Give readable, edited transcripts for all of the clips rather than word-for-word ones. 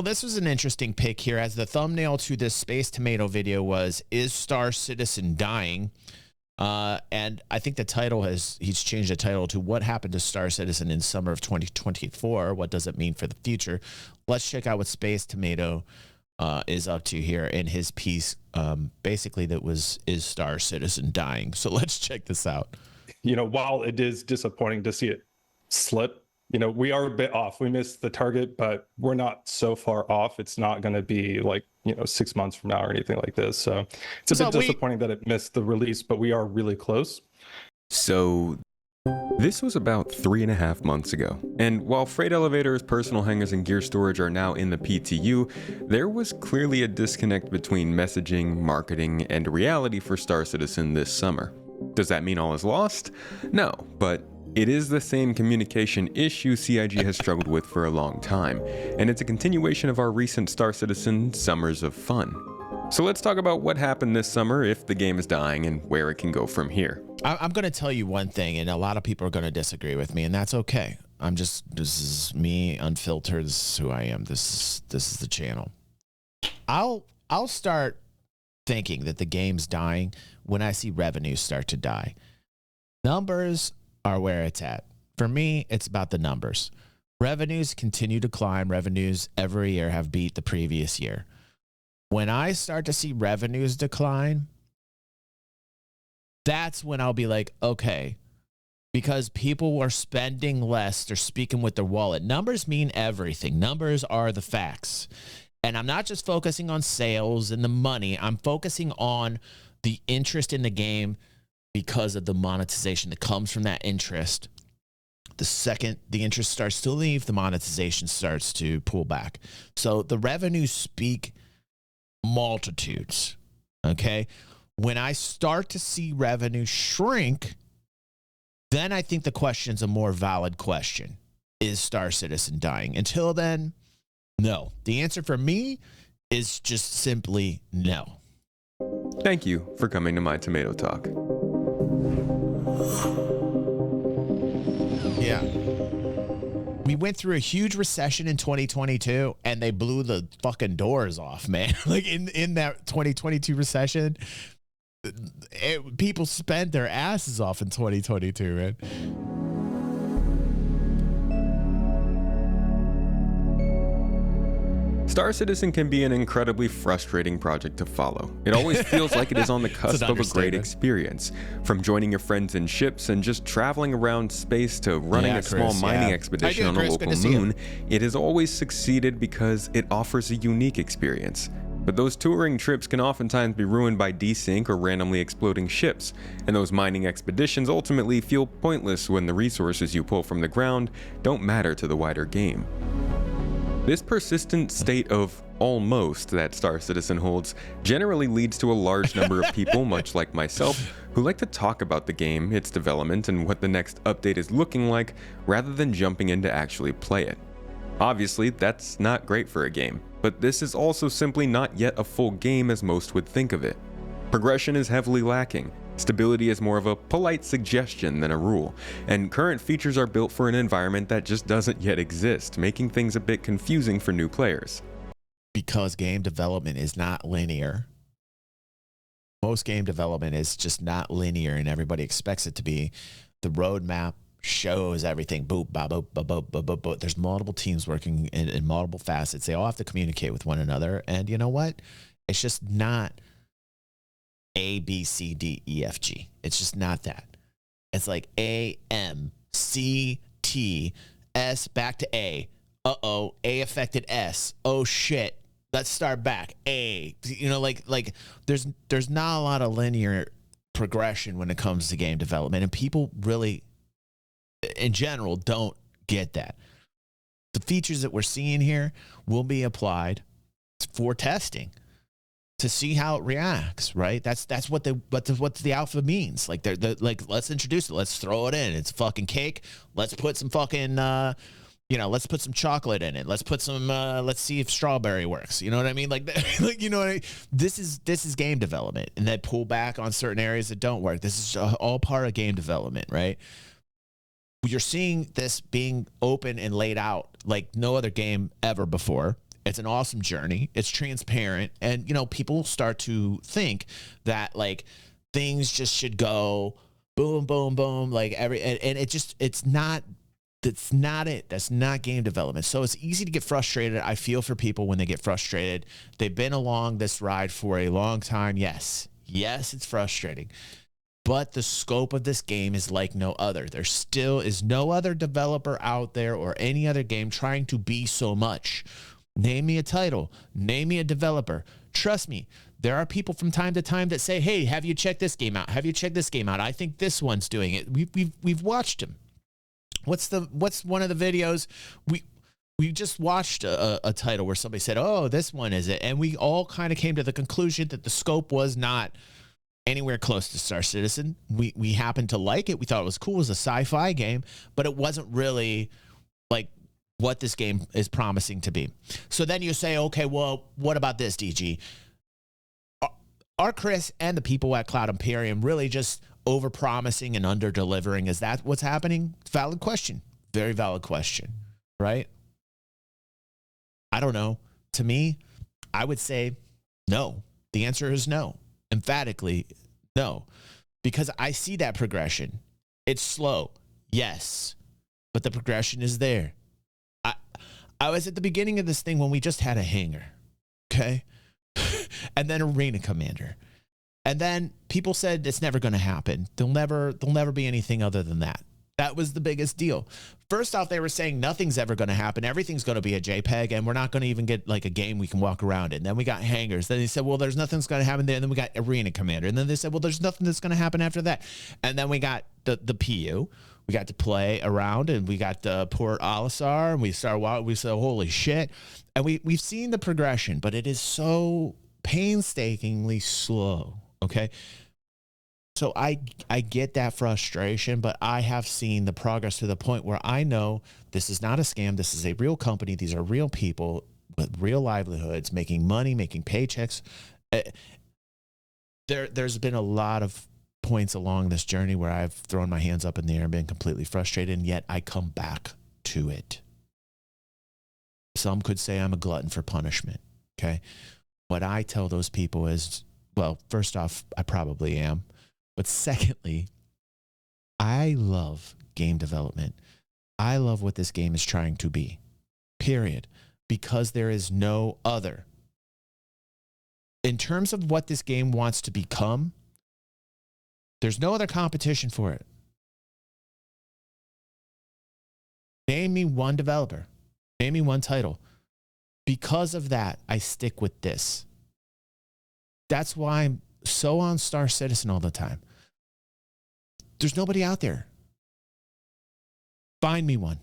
Well, this was an interesting pick here, as the thumbnail to this SpaceTomato video was, "Is Star Citizen dying?" And I think the title he's changed the title to "What Happened to Star Citizen in Summer of 2024? What does it mean for the future?" Let's check out what SpaceTomato is up to here in his piece. Basically, that was, "Is Star Citizen dying?" So let's check this out. While it is disappointing to see it slip, we are a bit off. We missed the target, but we're not so far off. It's not going to be like, 6 months from now or anything like this. So it's a bit disappointing that it missed the release, but we are really close. So this was about 3.5 months ago. And while freight elevators, personal hangars, and gear storage are now in the PTU, there was clearly a disconnect between messaging, marketing, and reality for Star Citizen this summer. Does that mean all is lost? No, but it is the same communication issue CIG has struggled with for a long time, and it's a continuation of our recent Star Citizen Summers of Fun. So let's talk about what happened this summer, if the game is dying, and where it can go from here. I'm going to tell you one thing, and a lot of people are going to disagree with me, and that's okay. This is me, unfiltered. This is who I am. This is the channel. I'll start thinking that the game's dying when I see revenues start to die. Numbers are where it's at. For me, it's about the numbers. Revenues continue to climb. Revenues every year have beat the previous year. When I start to see revenues decline, that's when I'll be like, okay, because people are spending less, they're speaking with their wallet. Numbers mean everything. Numbers are the facts. And I'm not just focusing on sales and the money. I'm focusing on the interest in the game because of the monetization that comes from that interest. The second the interest starts to leave, the monetization starts to pull back. So the revenues speak multitudes, okay? When I start to see revenue shrink, then I think the question's a more valid question. Is Star Citizen dying? Until then, no. The answer for me is just simply no. Thank you for coming to my Tomato Talk. Yeah. We went through a huge recession in 2022, and they blew the fucking doors off, man. Like in that 2022 recession, people spent their asses off in 2022, man. Star Citizen can be an incredibly frustrating project to follow. It always feels like it is on the cusp of a great experience. From joining your friends in ships and just traveling around space to running a small mining expedition on a local moon, it has always succeeded because it offers a unique experience. But those touring trips can oftentimes be ruined by desync or randomly exploding ships, and those mining expeditions ultimately feel pointless when the resources you pull from the ground don't matter to the wider game. This persistent state of almost that Star Citizen holds generally leads to a large number of people, much like myself, who like to talk about the game, its development, and what the next update is looking like, rather than jumping in to actually play it. Obviously, that's not great for a game, but this is also simply not yet a full game as most would think of it. Progression is heavily lacking. Stability is more of a polite suggestion than a rule, and current features are built for an environment that just doesn't yet exist, making things a bit confusing for new players. Because game development is not linear. Most game development is just not linear, and everybody expects it to be. The roadmap shows everything. Boop, ba, boop, ba, boop, ba, boop, boop. There's multiple teams working in multiple facets. They all have to communicate with one another, and you know what? It's just not A, B, C, D, E, F, G. It's just not that. It's like A, M, C, T, S, back to A. Uh-oh, A affected S. Oh, shit. Let's start back. A. Like there's not a lot of linear progression when it comes to game development, and people really, in general, don't get that. The features that we're seeing here will be applied for testing, to see how it reacts, right? That's what the alpha means. Like they're like, let's introduce it, let's throw it in. It's fucking cake. Let's put some fucking let's put some chocolate in it. Let's put some let's see if strawberry works. You know what I mean? Like you know what I mean? This is game development, and they pull back on certain areas that don't work. This is all part of game development, right? You're seeing this being open and laid out like no other game ever before. It's an awesome journey. It's transparent. And, you know, people start to think that like things just should go boom, boom, boom, like and it's not it. That's not game development. So it's easy to get frustrated. I feel for people when they get frustrated. They've been along this ride for a long time. Yes, it's frustrating. But the scope of this game is like no other. There still is no other developer out there or any other game trying to be so much. Name me a title. Name me a developer. Trust me, there are people from time to time that say, hey, have you checked this game out? Have you checked this game out? I think this one's doing it. We've watched them. What's one of the videos? We just watched a title where somebody said, oh, this one is it. And we all kind of came to the conclusion that the scope was not anywhere close to Star Citizen. We happened to like it. We thought it was cool. It was a sci-fi game, but it wasn't really like what this game is promising to be. So then you say, okay, well, what about this, DG? Are Chris and the people at Cloud Imperium really just over-promising and under-delivering? Is that what's happening? Valid question. Very valid question, right? I don't know. To me, I would say no. The answer is no. Emphatically, no. Because I see that progression. It's slow, yes, but the progression is there. I was at the beginning of this thing when we just had a hangar, okay? And then Arena Commander. And then people said it's never going to happen. There'll never be anything other than that. That was the biggest deal. First off, they were saying nothing's ever going to happen. Everything's going to be a JPEG, and we're not going to even get like a game we can walk around in. Then we got hangars. Then they said, well, there's nothing's going to happen there. And then we got Arena Commander. And then they said, well, there's nothing that's going to happen after that. And then we got the PU. We got to play around, and we got Port Olisar, and we said, holy shit. And we've seen the progression, but it is so painstakingly slow, okay? So I get that frustration, but I have seen the progress to the point where I know this is not a scam. This is a real company. These are real people with real livelihoods, making money, making paychecks. There's been a lot of points along this journey where I've thrown my hands up in the air and been completely frustrated, and yet I come back to it. Some could say I'm a glutton for punishment, okay? What I tell those people is, well, first off, I probably am. But secondly, I love game development. I love what this game is trying to be, period, because there is no other. In terms of what this game wants to become, there's no other competition for it. Name me one developer. Name me one title. Because of that, I stick with this. That's why I'm so on Star Citizen all the time. There's nobody out there. Find me one.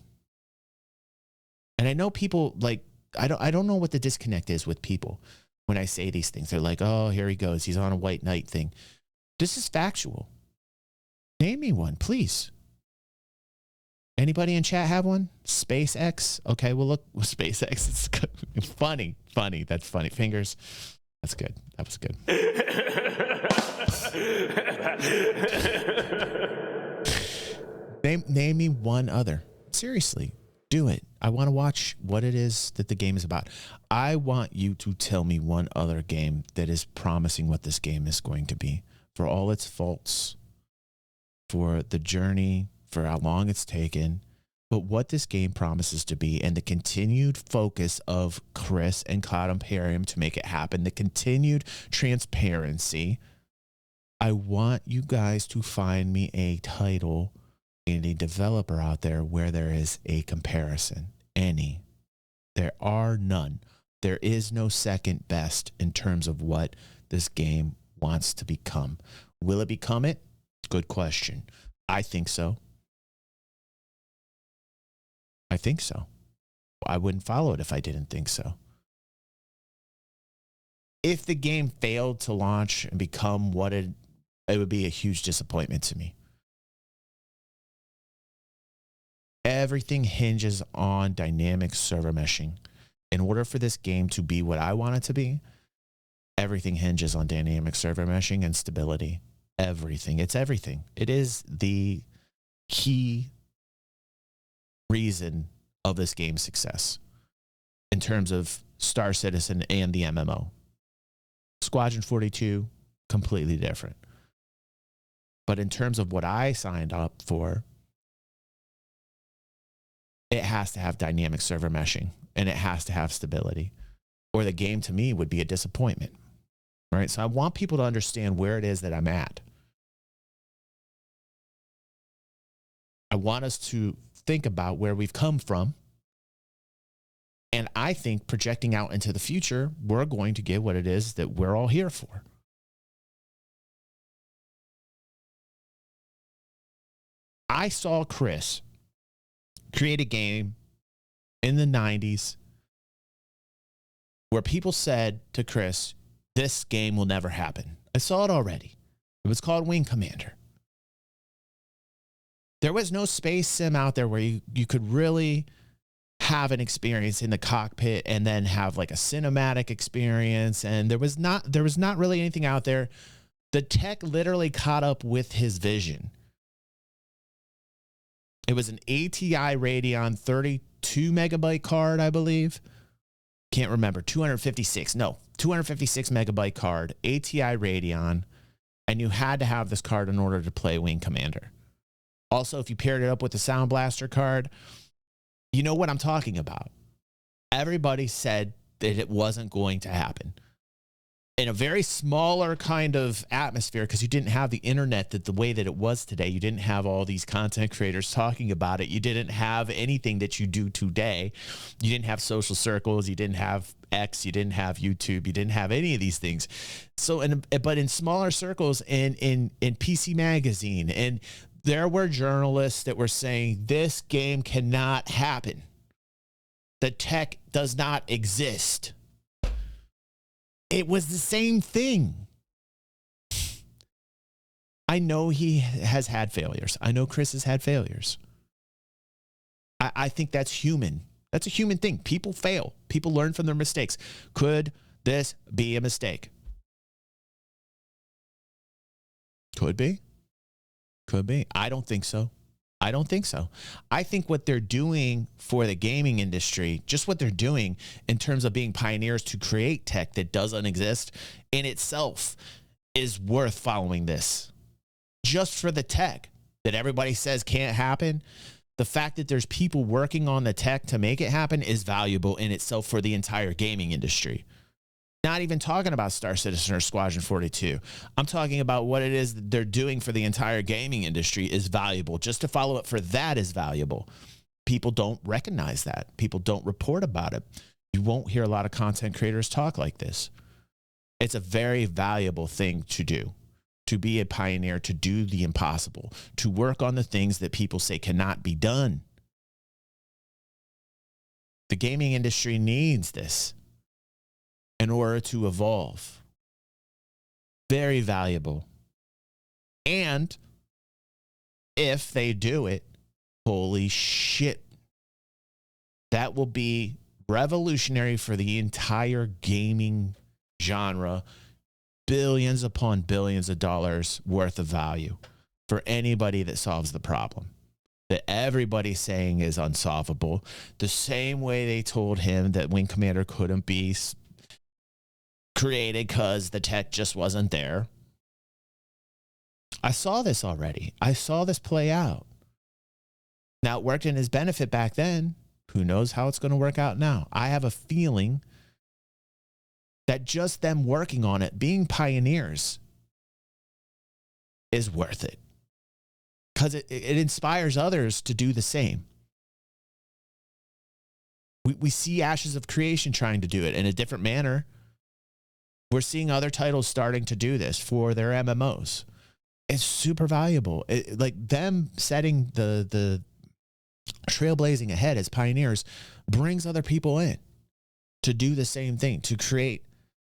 And I know people like, I don't know what the disconnect is with people when I say these things. They're like, oh, here he goes. He's on a white knight thing. This is factual. Name me one, please. Anybody in chat have one? SpaceX? Okay, well, look, SpaceX. It's good. Funny. That's funny. Fingers. That's good. That was good. Name me one other. Seriously, do it. I want to watch what it is that the game is about. I want you to tell me one other game that is promising what this game is going to be. For all its faults, for the journey, for how long it's taken, but what this game promises to be, and the continued focus of Chris and Cloud Imperium to make it happen, the continued transparency. I want you guys to find me a title and a developer out there where there is a comparison. Any. There are none. There is no second best in terms of what this game wants to become. Will it become it? Good question. I think so. I think so. I wouldn't follow it if I didn't think so. If the game failed to launch and become what it would be a huge disappointment to me. Everything hinges on dynamic server meshing. In order for this game to be what I want it to be, everything hinges on dynamic server meshing and stability. Everything. It's everything. It is the key reason of this game's success. in terms of Star Citizen and the MMO. Squadron 42, completely different. But in terms of what I signed up for, it has to have dynamic server meshing and it has to have stability, or the game to me would be a disappointment, right? So I want people to understand where it is that I'm at. I want us to think about where we've come from. And I think projecting out into the future, we're going to get what it is that we're all here for. I saw Chris create a game in the 90s where people said to Chris, this game will never happen. I saw it already. It was called Wing Commander. There was no space sim out there where you could really have an experience in the cockpit and then have like a cinematic experience. And there was not really anything out there. The tech literally caught up with his vision. It was an ATI Radeon 32 megabyte card, I believe. Can't remember. 256 megabyte card, ATI Radeon. And you had to have this card in order to play Wing Commander. Also, if you paired it up with the Sound Blaster card, you know what I'm talking about. Everybody said that it wasn't going to happen. In a very smaller kind of atmosphere, because you didn't have the internet the way that it was today. You didn't have all these content creators talking about it. You didn't have anything that you do today. You didn't have social circles. You didn't have X. You didn't have YouTube. You didn't have any of these things. So, but in smaller circles, in PC Magazine, and there were journalists that were saying this game cannot happen. The tech does not exist. It was the same thing. I know he has had failures. I know Chris has had failures. I think that's human. That's a human thing. People fail. People learn from their mistakes. Could this be a mistake? Could be. Could be. I don't think so. I don't think so. I think what they're doing for the gaming industry, just what they're doing in terms of being pioneers to create tech that doesn't exist in itself, is worth following this. Just for the tech that everybody says can't happen, the fact that there's people working on the tech to make it happen is valuable in itself for the entire gaming industry. Not even talking about Star Citizen or Squadron 42. I'm talking about what it is that they're doing for the entire gaming industry is valuable. Just to follow up for that is valuable. People don't recognize that. People don't report about it. You won't hear a lot of content creators talk like this. It's a very valuable thing to do, to be a pioneer, to do the impossible, to work on the things that people say cannot be done. The gaming industry needs this in order to evolve. Very valuable. And if they do it, holy shit, that will be revolutionary for the entire gaming genre. Billions upon billions of dollars worth of value for anybody that solves the problem that everybody's saying is unsolvable. The same way they told him that Wing Commander couldn't be created because the tech just wasn't there. I saw this already. I saw this play out. Now, it worked in his benefit back then. Who knows how it's going to work out now? I have a feeling that just them working on it, being pioneers, is worth it. Because it inspires others to do the same. We see Ashes of Creation trying to do it in a different manner. We're seeing other titles starting to do this for their MMOs. It's super valuable. Like them setting the trailblazing ahead as pioneers brings other people in to do the same thing, to create.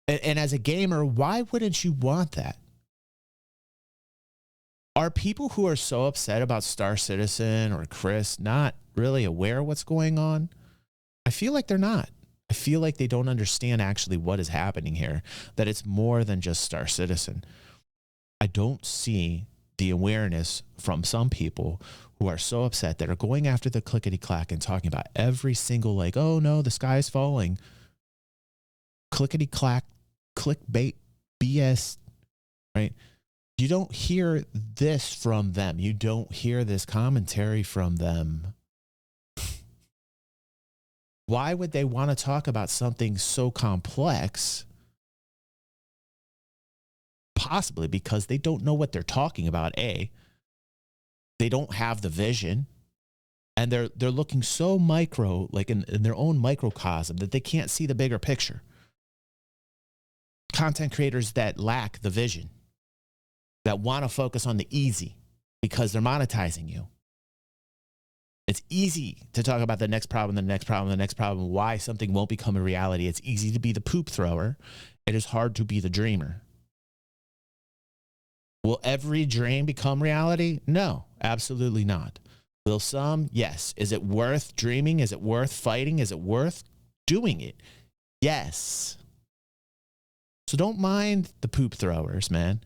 And as a gamer, why wouldn't you want that? Are people who are so upset about Star Citizen or Chris not really aware of what's going on? I feel like they're not. I feel like they don't understand actually what is happening here, that it's more than just Star Citizen. I don't see the awareness from some people who are so upset that are going after the clickety-clack and talking about every single, like, oh no, the sky is falling. Clickety-clack, clickbait, BS, right? You don't hear this from them. You don't hear this commentary from them. Why would they want to talk about something so complex? Possibly because they don't know what they're talking about, A. They don't have the vision. And they're looking so micro, like in their own microcosm, that they can't see the bigger picture. Content creators that lack the vision, that want to focus on the easy because they're monetizing you. It's easy to talk about the next problem, the next problem, the next problem, why something won't become a reality. It's easy to be the poop thrower. It is hard to be the dreamer. Will every dream become reality? No, absolutely not. Will some? Yes. Is it worth dreaming? Is it worth fighting? Is it worth doing it? Yes. So don't mind the poop throwers, man.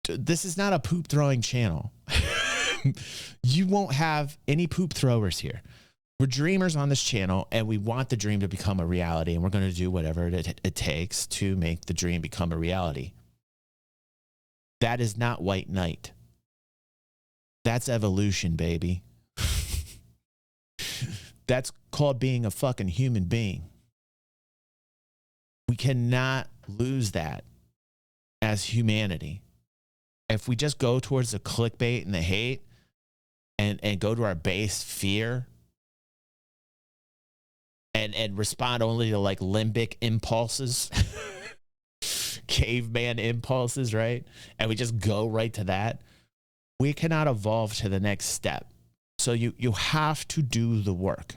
This is not a poop throwing channel. You won't have any poop throwers here. We're dreamers on this channel, and we want the dream to become a reality, and we're going to do whatever it takes to make the dream become a reality. That is not White Knight. That's evolution, baby. That's called being a fucking human being. We cannot lose that as humanity. If we just go towards the clickbait and the hate and go to our base fear and respond only to like limbic impulses, caveman impulses, right? And we just go right to that, we cannot evolve to the next step. So you have to do the work.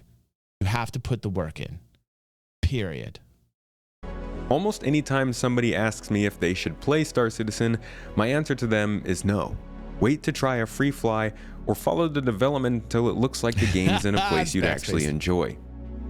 You have to put the work in, period. Almost anytime somebody asks me if they should play Star Citizen, my answer to them is no. Wait to try a free fly or follow the development until it looks like the game's in a place you'd actually enjoy.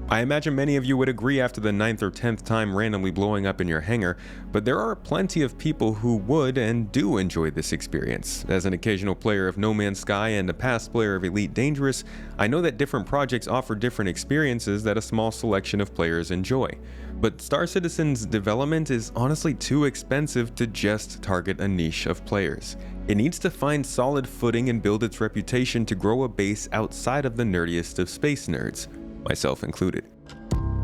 I imagine many of you would agree after the 9th or 10th time randomly blowing up in your hangar, but there are plenty of people who would and do enjoy this experience. As an occasional player of No Man's Sky and a past player of Elite Dangerous, I know that different projects offer different experiences that a small selection of players enjoy. But Star Citizen's development is honestly too expensive to just target a niche of players. It needs to find solid footing and build its reputation to grow a base outside of the nerdiest of space nerds, myself included.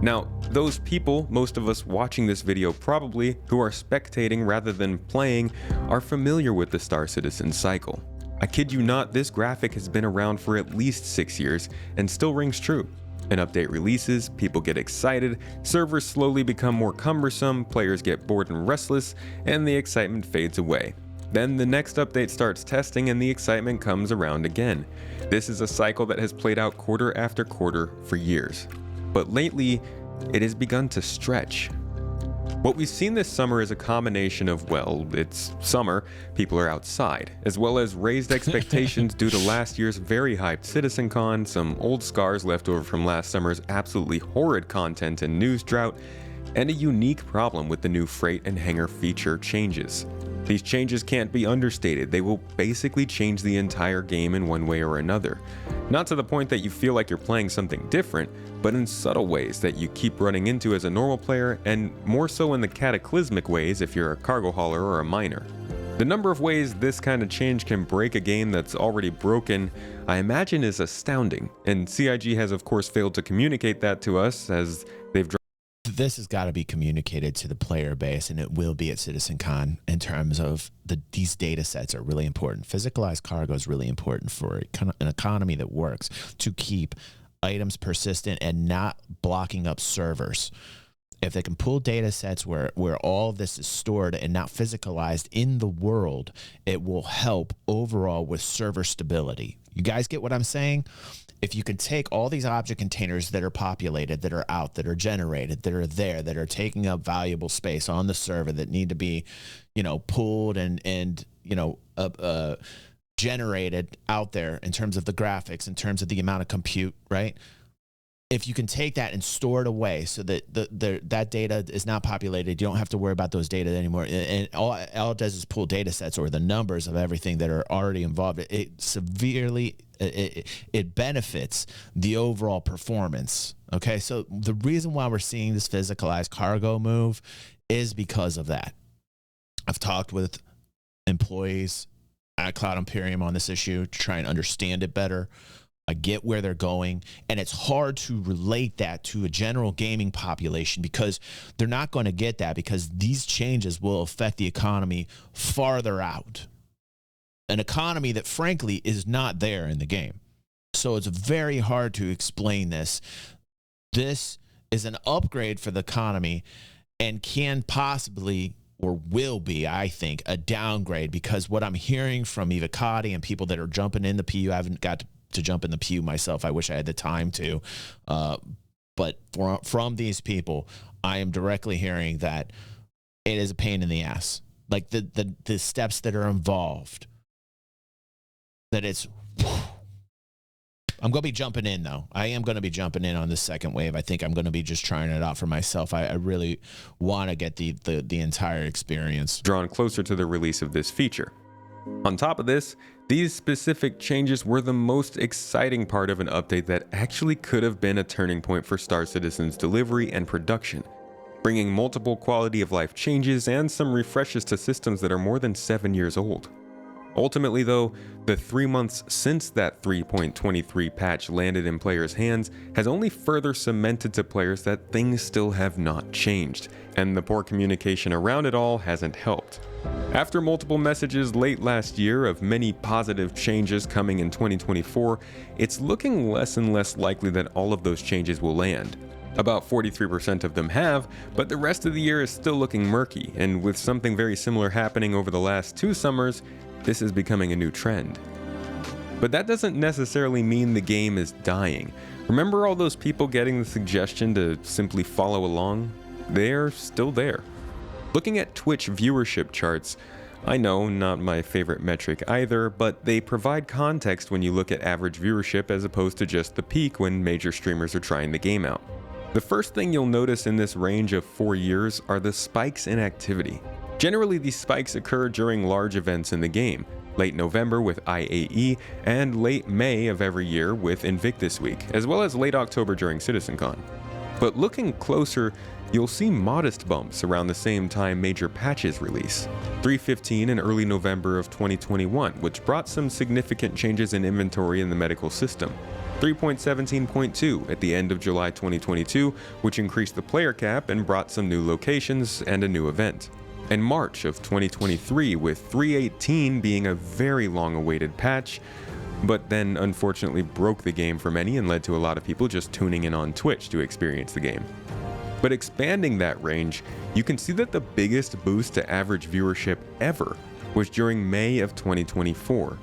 Now, those people, most of us watching this video probably, who are spectating rather than playing, are familiar with the Star Citizen cycle. I kid you not, this graphic has been around for at least 6 years and still rings true. An update releases, people get excited, servers slowly become more cumbersome, players get bored and restless, and the excitement fades away. Then the next update starts testing and the excitement comes around again. This is a cycle that has played out quarter after quarter for years. But lately, it has begun to stretch. What we've seen this summer is a combination of, well, it's summer, people are outside, as well as raised expectations due to last year's very hyped CitizenCon, some old scars left over from last summer's absolutely horrid content and news drought, and a unique problem with the new freight and hangar feature changes. These changes can't be understated. They will basically change the entire game in one way or another. Not to the point that you feel like you're playing something different, but in subtle ways that you keep running into as a normal player, and more so in the cataclysmic ways if you're a cargo hauler or a miner. The number of ways this kind of change can break a game that's already broken, I imagine, is astounding, and CIG has of course failed to communicate that to us, as they've this has got to be communicated to the player base, and it will be at CitizenCon in terms of these data sets are really important. Physicalized cargo is really important for an economy that works to keep items persistent and not blocking up servers. If they can pull data sets where all this is stored and not physicalized in the world, it will help overall with server stability. You guys get what I'm saying? If you can take all these object containers that are populated, that are out, that are generated, that are there, that are taking up valuable space on the server that need to be, pulled and generated out there in terms of the graphics, in terms of the amount of compute, right? if you can take that and store it away so that that data is not populated, you don't have to worry about those data anymore. And all it does is pull data sets or the numbers of everything that are already involved. It severely, it benefits the overall performance. Okay, so the reason why we're seeing this physicalized cargo move is because of that. I've talked with employees at Cloud Imperium on this issue to try and understand it better. I get where they're going, and it's hard to relate that to a general gaming population because they're not going to get that, because these changes will affect the economy farther out. An economy that, frankly, is not there in the game. So it's very hard to explain this. This is an upgrade for the economy and can possibly, or will be, I think, a downgrade, because what I'm hearing from Evocati and people that are jumping in the PU, I haven't got to jump in the PU myself. I wish I had the time to. But from these people, I am directly hearing that it is a pain in the ass. Like the steps that are involved, that it's... I'm going to be jumping in, though. I am going to be jumping in on the second wave. I think I'm going to be just trying it out for myself. I really want to get the entire experience. Drawn closer to the release of this feature. On top of this, these specific changes were the most exciting part of an update that actually could have been a turning point for Star Citizen's delivery and production, bringing multiple quality of life changes and some refreshes to systems that are more than 7 years old. Ultimately though, the 3 months since that 3.23 patch landed in players' hands has only further cemented to players that things still have not changed, and the poor communication around it all hasn't helped. After multiple messages late last year of many positive changes coming in 2024, it's looking less and less likely that all of those changes will land. About 43% of them have, but the rest of the year is still looking murky, and with something very similar happening over the last 2 summers, this is becoming a new trend. But that doesn't necessarily mean the game is dying. Remember all those people getting the suggestion to simply follow along? They're still there. Looking at Twitch viewership charts, I know, not my favorite metric either, but they provide context when you look at average viewership as opposed to just the peak when major streamers are trying the game out. The first thing you'll notice in this range of 4 years are the spikes in activity. Generally, these spikes occur during large events in the game, late November with IAE, and late May of every year with Invictus Week, as well as late October during CitizenCon. But looking closer, you'll see modest bumps around the same time major patches release. 3.15 in early November of 2021, which brought some significant changes in inventory in the medical system. 3.17.2 at the end of July 2022, which increased the player cap and brought some new locations and a new event. And March of 2023, with 3.18 being a very long-awaited patch, but then unfortunately broke the game for many and led to a lot of people just tuning in on Twitch to experience the game. But expanding that range, you can see that the biggest boost to average viewership ever was during May of 2024.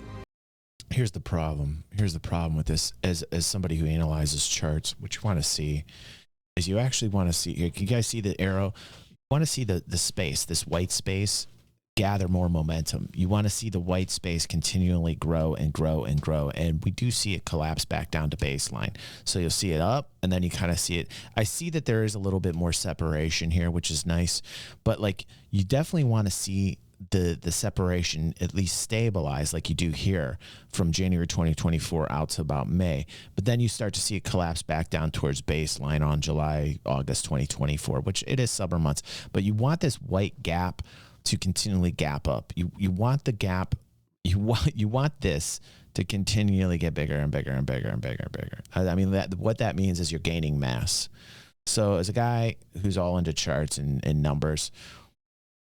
Here's the problem. Here's the problem with this. As somebody who analyzes charts, what you want to see is you actually want to see, you guys see the arrow? You want to see the space, this white space, gather more momentum. You want to see the white space continually grow and grow and grow. And we do see it collapse back down to baseline. So you'll see it up and then you kind of see it. I see that there is a little bit more separation here, which is nice. But like, you definitely want to see the separation at least stabilize like you do here from January 2024 out to about May. But then you start to see it collapse back down towards baseline on July, August 2024, which it is summer months. But you want this white gap to continually gap up. You want the gap, you want this to continually get bigger and bigger and bigger and bigger and bigger. I mean, what that means is you're gaining mass. So as a guy who's all into charts and numbers,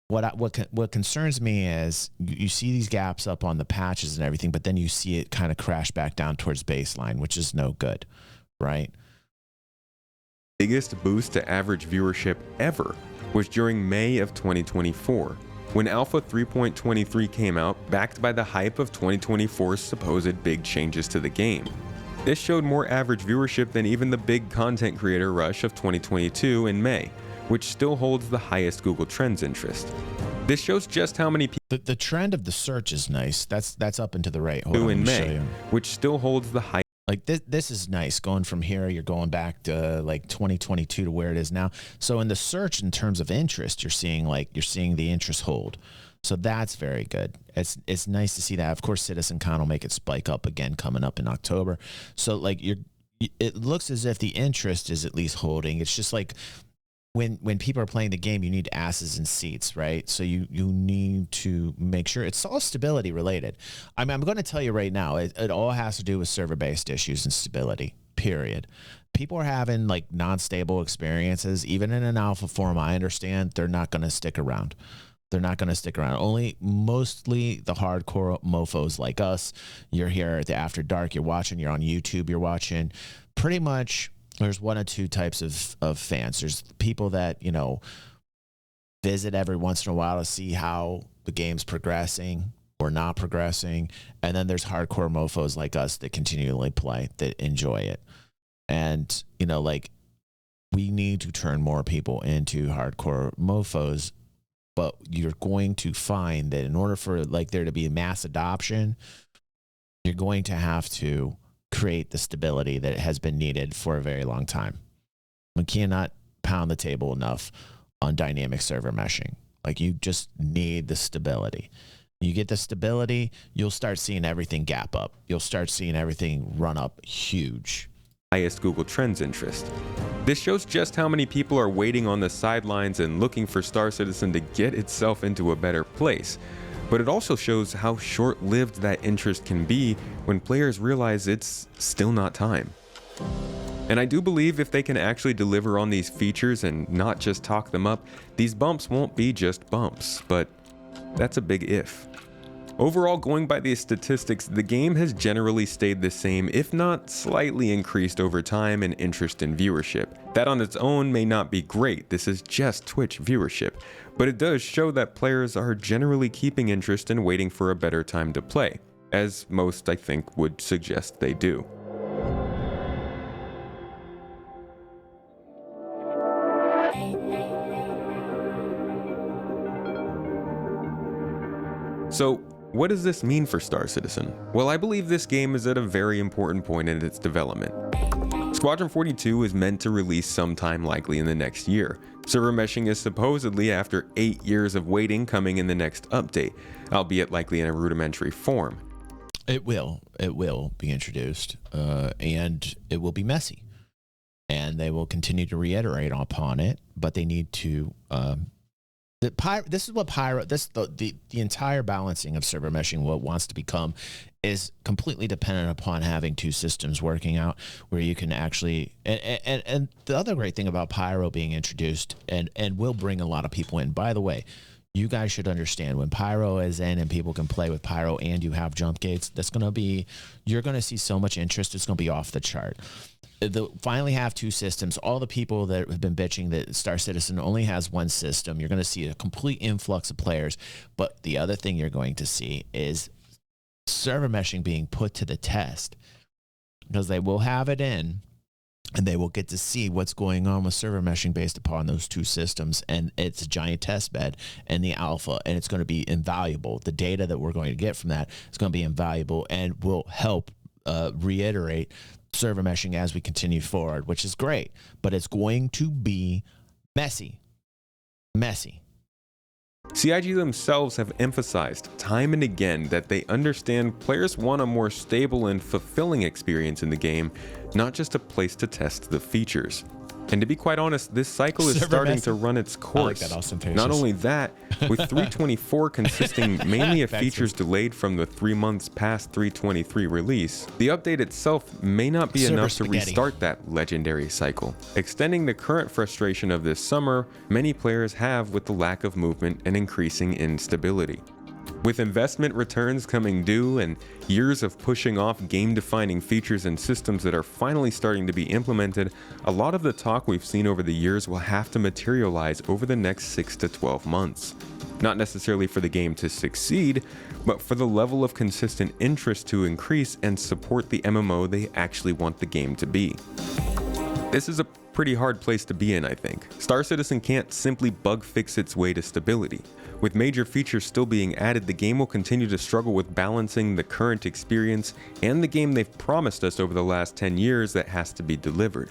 what concerns me is you see these gaps up on the patches and everything, but then you see it kind of crash back down towards baseline, which is no good, right? Biggest boost to average viewership ever was during May of 2024, when Alpha 3.23 came out, backed by the hype of 2024's supposed big changes to the game. This showed more average viewership than even the big content creator rush of 2022 in May, which still holds the highest Google Trends interest. This shows just how many people... The trend of the search is nice. That's up and to the right. Hold on, in May, which still holds the highest Like this is nice. Going from here, you're going back to like 2022 to where it is now. So in the search, in terms of interest, you're seeing the interest hold. So that's very good. It's nice to see that. Of course, CitizenCon will make it spike up again coming up in October. So like it looks as if the interest is at least holding. It's just like when people are playing the game, you need asses in seats, right? So you need to make sure it's all stability related. I mean, I'm going to tell you right now, it all has to do with server-based issues and stability, period. People are having like non-stable experiences, even in an alpha form. I understand they're not going to stick around. They're not going to stick around. Mostly the hardcore mofos like us. You're here at the After Dark. You're watching. You're on YouTube. You're watching. Pretty much, there's one of two types of fans. There's people that, you know, visit every once in a while to see how the game's progressing or not progressing. And then there's hardcore mofos like us that continually play, that enjoy it. And, you know, like, we need to turn more people into hardcore mofos. But you're going to find that in order for like there to be mass adoption, you're going to have to create the stability that has been needed for a very long time. We cannot pound the table enough on dynamic server meshing. Like, you just need the stability. You get the stability, you'll start seeing everything gap up. You'll start seeing everything run up huge. Highest Google Trends interest. This shows just how many people are waiting on the sidelines and looking for Star Citizen to get itself into a better place. But it also shows how short-lived that interest can be when players realize it's still not time. And I do believe if they can actually deliver on these features and not just talk them up, these bumps won't be just bumps, but that's a big if. Overall, going by these statistics, the game has generally stayed the same, if not slightly increased over time in interest and viewership. That on its own may not be great, this is just Twitch viewership, but it does show that players are generally keeping interest and waiting for a better time to play, as most I think would suggest they do. So, what does this mean for Star Citizen? Well, I believe this game is at a very important point in its development. Squadron 42 is meant to release sometime likely in the next year. Server meshing is supposedly after 8 years of waiting coming in the next update, albeit likely in a rudimentary form. It will be introduced, and it will be messy. And they will continue to reiterate upon it, but they need to... the entire balancing of server meshing, what wants to become, is completely dependent upon having two systems working out where you can actually, and the other great thing about Pyro being introduced and will bring a lot of people in. By the way, you guys should understand, when Pyro is in and people can play with Pyro and you have jump gates, you're going to see so much interest. It's going to be off the chart. Finally have two systems. All the people that have been bitching that Star Citizen only has one system, you're going to see a complete influx of players. But the other thing you're going to see is server meshing being put to the test, because they will have it in and they will get to see what's going on with server meshing based upon those two systems. And it's a giant test bed and the alpha, and it's going to be invaluable. The data that we're going to get from that is going to be invaluable and will help reiterate server meshing as we continue forward, which is great, but it's going to be messy. CIG themselves have emphasized time and again that they understand players want a more stable and fulfilling experience in the game, not just a place to test the features. And to be quite honest, this cycle is starting to run its course. I like that, Austin. Not only that, with 3.24 consisting mainly of features delayed from the 3 months past 3.23 release, the update itself may not be enough to restart that legendary cycle, extending the current frustration of this summer many players have with the lack of movement and increasing instability. With investment returns coming due and years of pushing off game-defining features and systems that are finally starting to be implemented, a lot of the talk we've seen over the years will have to materialize over the next 6 to 12 months. Not necessarily for the game to succeed, but for the level of consistent interest to increase and support the MMO they actually want the game to be. This is a pretty hard place to be in, I think. Star Citizen can't simply bug fix its way to stability. With major features still being added, the game will continue to struggle with balancing the current experience and the game they've promised us over the last 10 years that has to be delivered.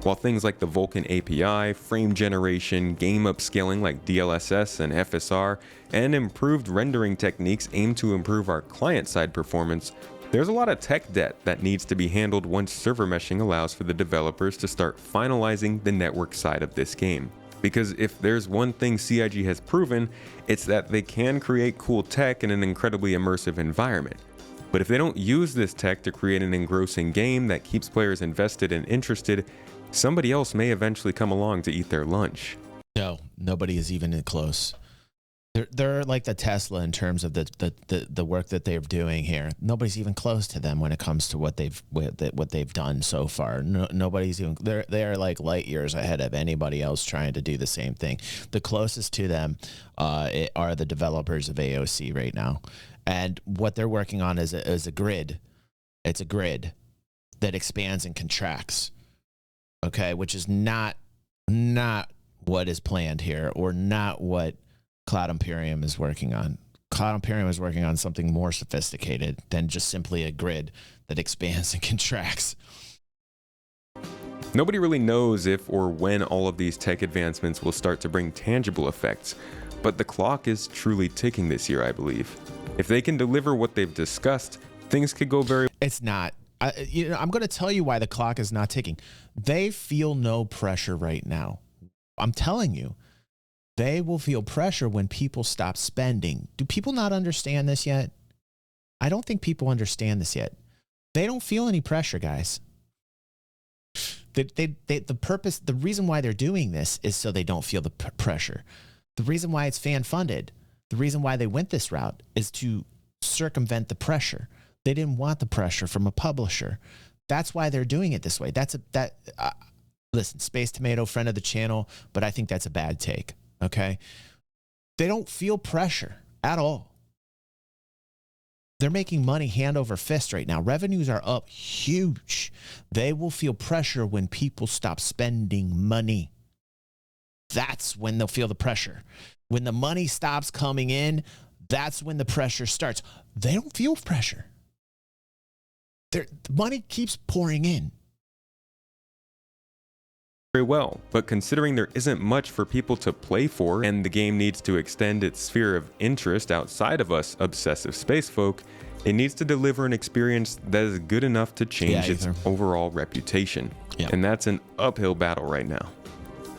While things like the Vulkan API, frame generation, game upscaling like DLSS and FSR, and improved rendering techniques aim to improve our client-side performance, there's a lot of tech debt that needs to be handled once server meshing allows for the developers to start finalizing the network side of this game. Because if there's one thing CIG has proven, it's that they can create cool tech in an incredibly immersive environment. But if they don't use this tech to create an engrossing game that keeps players invested and interested, somebody else may eventually come along to eat their lunch. No, nobody is even close. They're like the Tesla in terms of the work that they're doing here. Nobody's even close to them when it comes to what they've done so far. No, nobody's even. They're like light years ahead of anybody else trying to do the same thing. The closest to them are the developers of AOC right now, and what they're working on is a grid. It's a grid that expands and contracts. Okay, which is not what is planned here, or not what Cloud Imperium is working on. Cloud Imperium is working on something more sophisticated than just simply a grid that expands and contracts. Nobody really knows if or when all of these tech advancements will start to bring tangible effects, but the clock is truly ticking this year, I believe. If they can deliver what they've discussed, things could go very... It's not. I'm going to tell you why the clock is not ticking. They feel no pressure right now. I'm telling you. They will feel pressure when people stop spending. Do people not understand this yet? I don't think people understand this yet. They don't feel any pressure, guys. The reason why they're doing this is so they don't feel the pressure. The reason why it's fan funded, the reason why they went this route is to circumvent the pressure. They didn't want the pressure from a publisher. That's why they're doing it this way. Listen, SpaceTomato, friend of the channel, but I think that's a bad take. Okay, they don't feel pressure at all. They're making money hand over fist right now. Revenues are up huge. They will feel pressure when people stop spending money. That's when they'll feel the pressure. When the money stops coming in, that's when the pressure starts. They don't feel pressure. The money keeps pouring in. Very well, but considering there isn't much for people to play for and the game needs to extend its sphere of interest outside of us obsessive space folk, it needs to deliver an experience that is good enough to change its overall reputation. Yeah. And that's an uphill battle right now.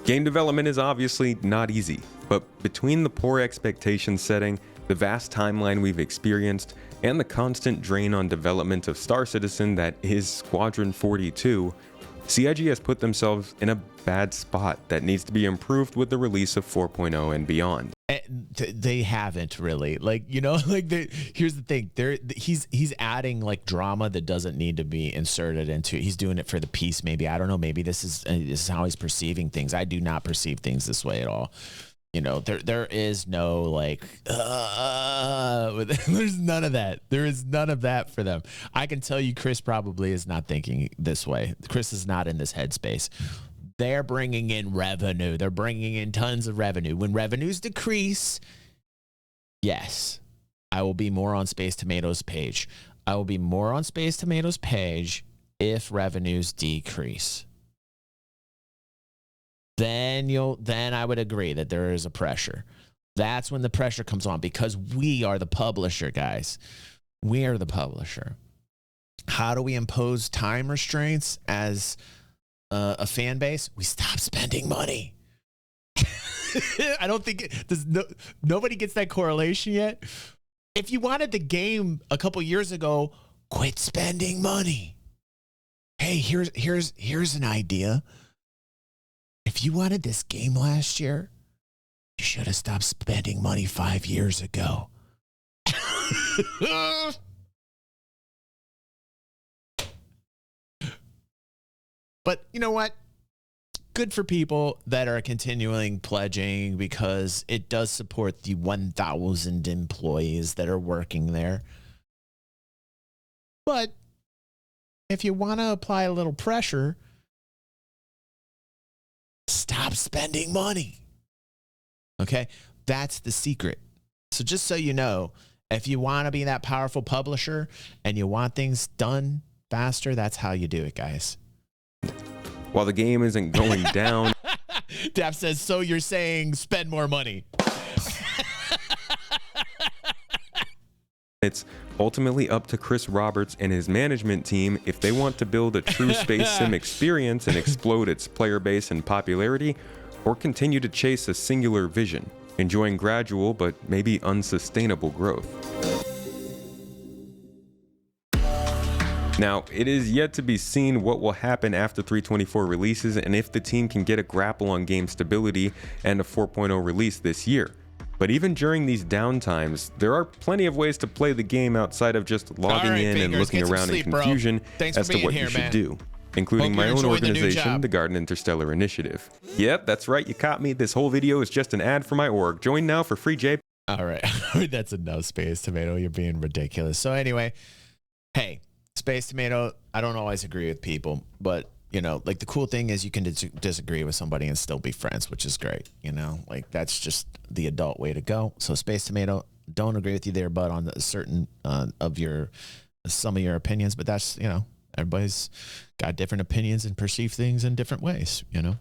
Game development is obviously not easy, but between the poor expectation setting, the vast timeline we've experienced, and the constant drain on development of Star Citizen that is Squadron 42, CIG has put themselves in a bad spot that needs to be improved with the release of 4.0 and beyond. They haven't really, here's the thing, he's adding like drama that doesn't need to be inserted into. He's doing it for the piece, maybe. I don't know, maybe this is how he's perceiving things. I do not perceive things this way at all. There is no there's none of that. There is none of that for them. I can tell you Chris probably is not thinking this way. Chris is not in this headspace. They're bringing in revenue. They're bringing in tons of revenue. When revenues decrease, yes, I will be more on SpaceTomato's page. I will be more on SpaceTomato's page if revenues decrease. Then I would agree that there is a pressure. That's when the pressure comes on, because we are the publisher, guys. We are the publisher. How do we impose time restraints as a fan base? We stop spending money. I don't think nobody gets that correlation yet. If you wanted the game a couple years ago, quit spending money. Hey, here's an idea. If you wanted this game last year, you should have stopped spending money 5 years ago. But you know what? Good for people that are continuing pledging, because it does support the 1,000 employees that are working there. But if you want to apply a little pressure, stop spending money. Okay? That's the secret. So just so you know, if you want to be that powerful publisher and you want things done faster, that's how you do it, guys. While the game isn't going down. Dap says, so you're saying spend more money. It's ultimately up to Chris Roberts and his management team if they want to build a true space sim experience and explode its player base and popularity, or continue to chase a singular vision, enjoying gradual but maybe unsustainable growth. Now, it is yet to be seen what will happen after 3.24 releases and if the team can get a grapple on game stability and a 4.0 release this year. But even during these downtimes, there are plenty of ways to play the game outside of just logging in and looking around in confusion as to what you should do, including my own organization, the Garden Interstellar Initiative. Yep, that's right, you caught me. This whole video is just an ad for my org. Join now for free JP. All right, that's enough, SpaceTomato. You're being ridiculous. So anyway, hey, SpaceTomato, I don't always agree with people, but you know, like the cool thing is you can disagree with somebody and still be friends, which is great. You know, like that's just the adult way to go. So SpaceTomato, don't agree with you there, but on certain some of your opinions, but that's, you know, everybody's got different opinions and perceive things in different ways, you know.